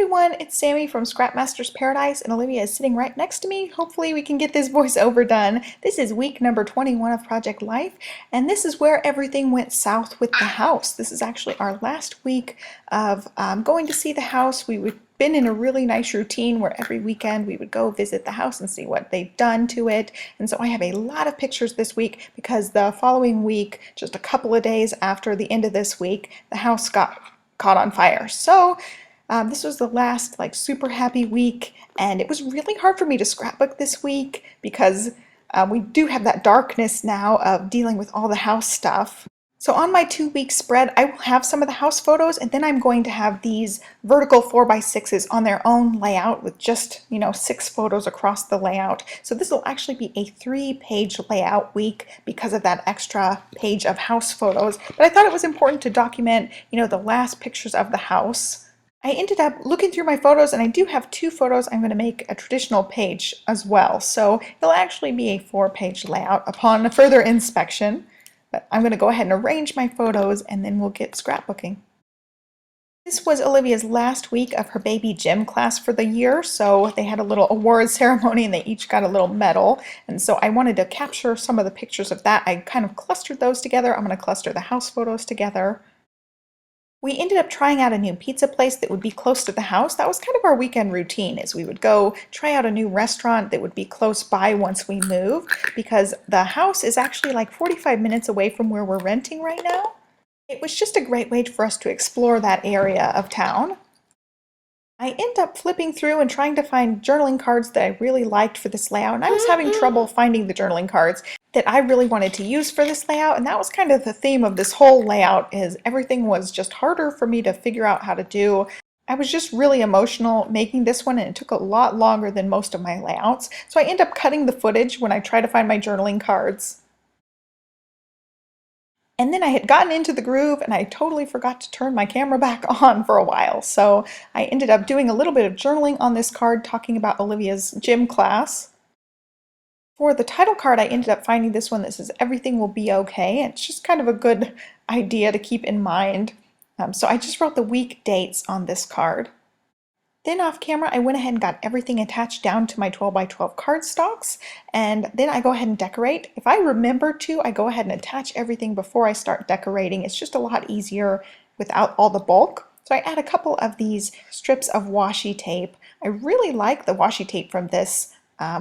everyone, it's Sammy from Scrapmaster's Paradise, and Olivia is sitting right next to me. Hopefully we can get this voiceover done. This is week number 21 of Project Life, and this is where everything went south with the house. This is actually our last week of going to see the house. We've been in a really nice routine where every weekend we would go visit the house and see what they've done to it. And so I have a lot of pictures this week because the following week, just a couple of days after the end of this week, the house got caught on fire. So this was the last super happy week, and it was really hard for me to scrapbook this week because we do have that darkness now of dealing with all the house stuff. So on my 2-week spread, I will have some of the house photos, and then I'm going to have these vertical 4x6s on their own layout with just, 6 photos across the layout. So this will actually be a 3-page layout week because of that extra page of house photos. But I thought it was important to document, the last pictures of the house. I ended up looking through my photos, and I do have 2 photos I'm going to make a traditional page as well. So it'll actually be a 4-page layout upon further inspection. But I'm going to go ahead and arrange my photos, and then we'll get scrapbooking. This was Olivia's last week of her baby gym class for the year, so they had a little award ceremony and they each got a little medal, and so I wanted to capture some of the pictures of that. I kind of clustered those together. I'm going to cluster the house photos together. We ended up trying out a new pizza place that would be close to the house. That was kind of our weekend routine, is we would go try out a new restaurant that would be close by once we move, because the house is actually like 45 minutes away from where we're renting right now. It was just a great way for us to explore that area of town. I ended up flipping through and trying to find journaling cards that I really liked for this layout, and I was having trouble finding the journaling cards that I really wanted to use for this layout, and that was kind of the theme of this whole layout, is everything was just harder for me to figure out how to do. I was just really emotional making this one, and it took a lot longer than most of my layouts, so I ended up cutting the footage when I try to find my journaling cards. And then I had gotten into the groove and I totally forgot to turn my camera back on for a while. So I ended up doing a little bit of journaling on this card talking about Olivia's gym class. For the title card, I ended up finding this one that says "Everything will be okay." And it's just kind of a good idea to keep in mind. So I just wrote the week dates on this card. Then off camera, I went ahead and got everything attached down to my 12x12 cardstocks, and then I go ahead and decorate. If I remember to, I go ahead and attach everything before I start decorating. It's just a lot easier without all the bulk. So I add a couple of these strips of washi tape. I really like the washi tape from this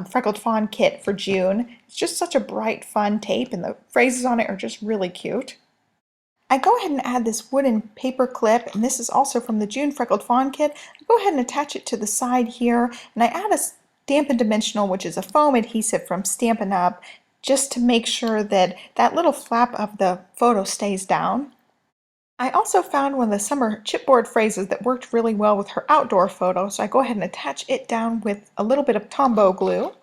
Freckled Fawn kit for June. It's just such a bright, fun tape, and the phrases on it are just really cute. I go ahead and add this wooden paper clip, and this is also from the June Freckled Fawn kit. I go ahead and attach it to the side here, and I add a Stampin' Dimensional, which is a foam adhesive from Stampin' Up, just to make sure that that little flap of the photo stays down. I also found one of the summer chipboard phrases that worked really well with her outdoor photo, so I go ahead and attach it down with a little bit of Tombow glue.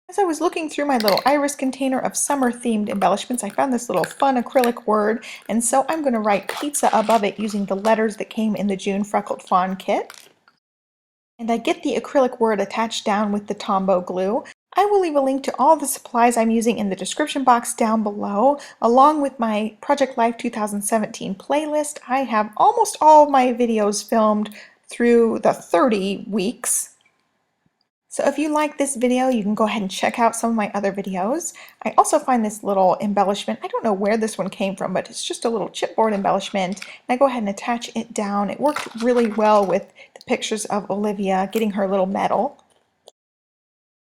As I was looking through my little iris container of summer-themed embellishments, I found this little fun acrylic word, and so I'm going to write pizza above it using the letters that came in the June Freckled Fawn kit. And I get the acrylic word attached down with the Tombow glue. I will leave a link to all the supplies I'm using in the description box down below, along with my Project Life 2017 playlist. I have almost all of my videos filmed through the 30 weeks. So if you like this video, you can go ahead and check out some of my other videos. I also find this little embellishment. I don't know where this one came from, but it's just a little chipboard embellishment. And I go ahead and attach it down. It worked really well with the pictures of Olivia getting her little medal.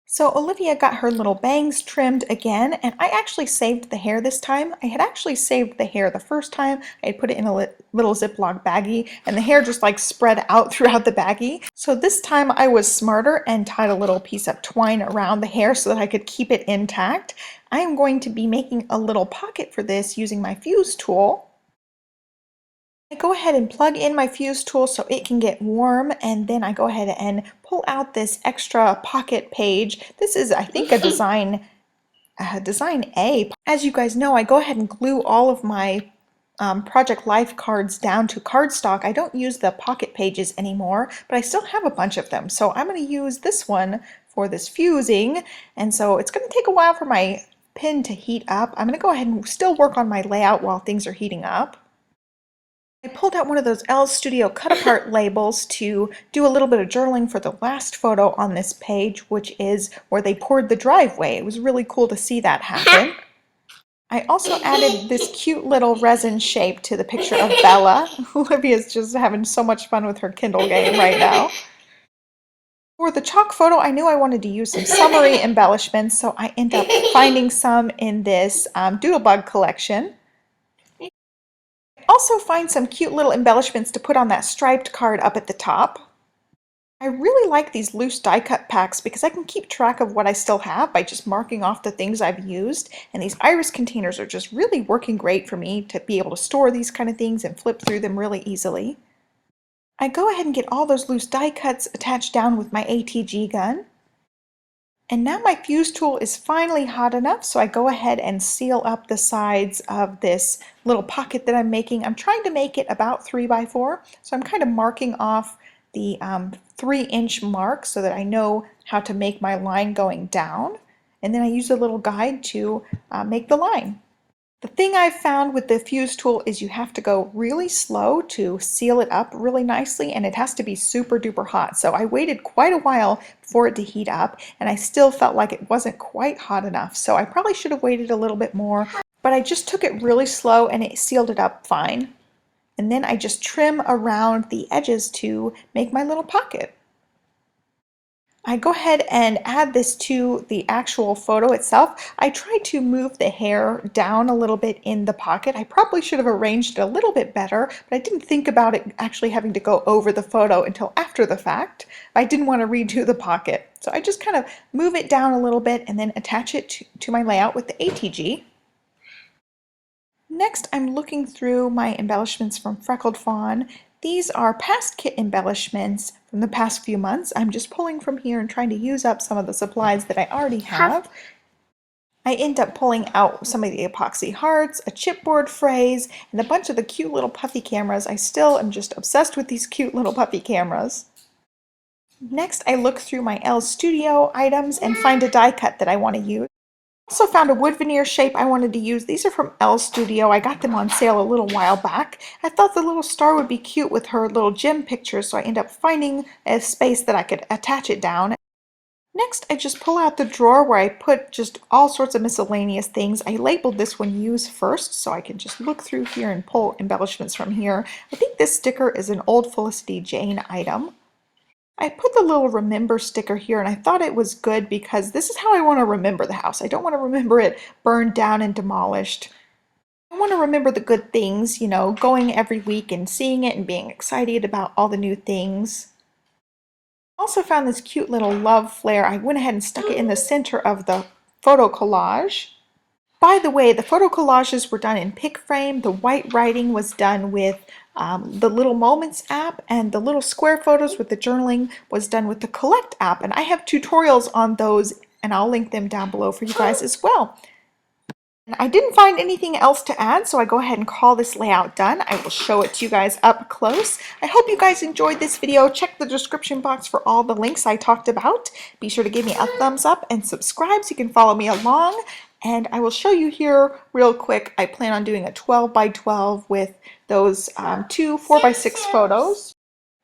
So Olivia got her little bangs trimmed again, and I actually saved the hair this time. I had actually saved the hair the first time. I had put it in a little Ziploc baggie, and the hair just spread out throughout the baggie. So this time I was smarter and tied a little piece of twine around the hair so that I could keep it intact. I am going to be making a little pocket for this using my fuse tool. I go ahead and plug in my fuse tool so it can get warm, and then I go ahead and pull out this extra pocket page. This is, I think, a design A. As you guys know, I go ahead and glue all of my Project Life cards down to cardstock. I don't use the pocket pages anymore, but I still have a bunch of them. So I'm going to use this one for this fusing, and so it's going to take a while for my pen to heat up. I'm going to go ahead and still work on my layout while things are heating up. I pulled out one of those Elle Studio cut-apart labels to do a little bit of journaling for the last photo on this page, which is where they poured the driveway. It was really cool to see that happen. I also added this cute little resin shape to the picture of Bella. Olivia's just having so much fun with her Kindle game right now. For the chalk photo, I knew I wanted to use some summery embellishments, so I ended up finding some in this Doodlebug collection. Also find some cute little embellishments to put on that striped card up at the top. I really like these loose die cut packs because I can keep track of what I still have by just marking off the things I've used, and these iris containers are just really working great for me to be able to store these kind of things and flip through them really easily. I go ahead and get all those loose die cuts attached down with my ATG gun. And now my fuse tool is finally hot enough, so I go ahead and seal up the sides of this little pocket that I'm making. I'm trying to make it about 3 by 4, so I'm kind of marking off the 3-inch mark so that I know how to make my line going down. And then I use a little guide to make the line. The thing I've found with the fuse tool is you have to go really slow to seal it up really nicely, and it has to be super duper hot. So I waited quite a while for it to heat up, and I still felt like it wasn't quite hot enough. So I probably should have waited a little bit more, but I just took it really slow and it sealed it up fine. And then I just trim around the edges to make my little pocket. I go ahead and add this to the actual photo itself. I tried to move the hair down a little bit in the pocket. I probably should have arranged it a little bit better, but I didn't think about it actually having to go over the photo until after the fact. I didn't want to redo the pocket. So I just kind of move it down a little bit and then attach it to my layout with the ATG. Next, I'm looking through my embellishments from Freckled Fawn. These are past kit embellishments from the past few months. I'm just pulling from here and trying to use up some of the supplies that I already have. I end up pulling out some of the epoxy hearts, a chipboard phrase, and a bunch of the cute little puffy cameras. I still am just obsessed with these cute little puffy cameras. Next, I look through my Elle Studio items and find a die cut that I want to use. Also found a wood veneer shape I wanted to use. These are from Elle Studio. I got them on sale a little while back. I thought the little star would be cute with her little gym picture, so I ended up finding a space that I could attach it down. Next, I just pull out the drawer where I put just all sorts of miscellaneous things. I labeled this one Use First, so I can just look through here and pull embellishments from here. I think this sticker is an old Felicity Jane item. I put the little remember sticker here, and I thought it was good because this is how I want to remember the house. I don't want to remember it burned down and demolished. I want to remember the good things, you know, going every week and seeing it and being excited about all the new things. I also found this cute little love flare. I went ahead and stuck it in the center of the photo collage. By the way, the photo collages were done in pick frame. The white writing was done with the Little Moments app, and the little square photos with the journaling was done with the Collect app. And I have tutorials on those, and I'll link them down below for you guys as well. And I didn't find anything else to add, so I go ahead and call this layout done. I will show it to you guys up close. I hope you guys enjoyed this video. Check the description box for all the links I talked about. Be sure to give me a thumbs up and subscribe so you can follow me along. And I will show you here real quick. I plan on doing a 12 by 12 with those 2 4 by 6 photos.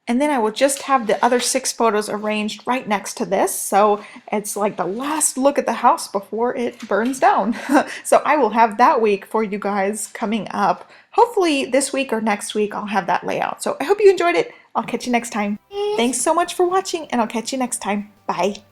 And then I will just have the other 6 photos arranged right next to this. So it's like the last look at the house before it burns down. So I will have that week for you guys coming up. Hopefully this week or next week I'll have that layout. So I hope you enjoyed it. I'll catch you next time. Thanks so much for watching, and I'll catch you next time. Bye.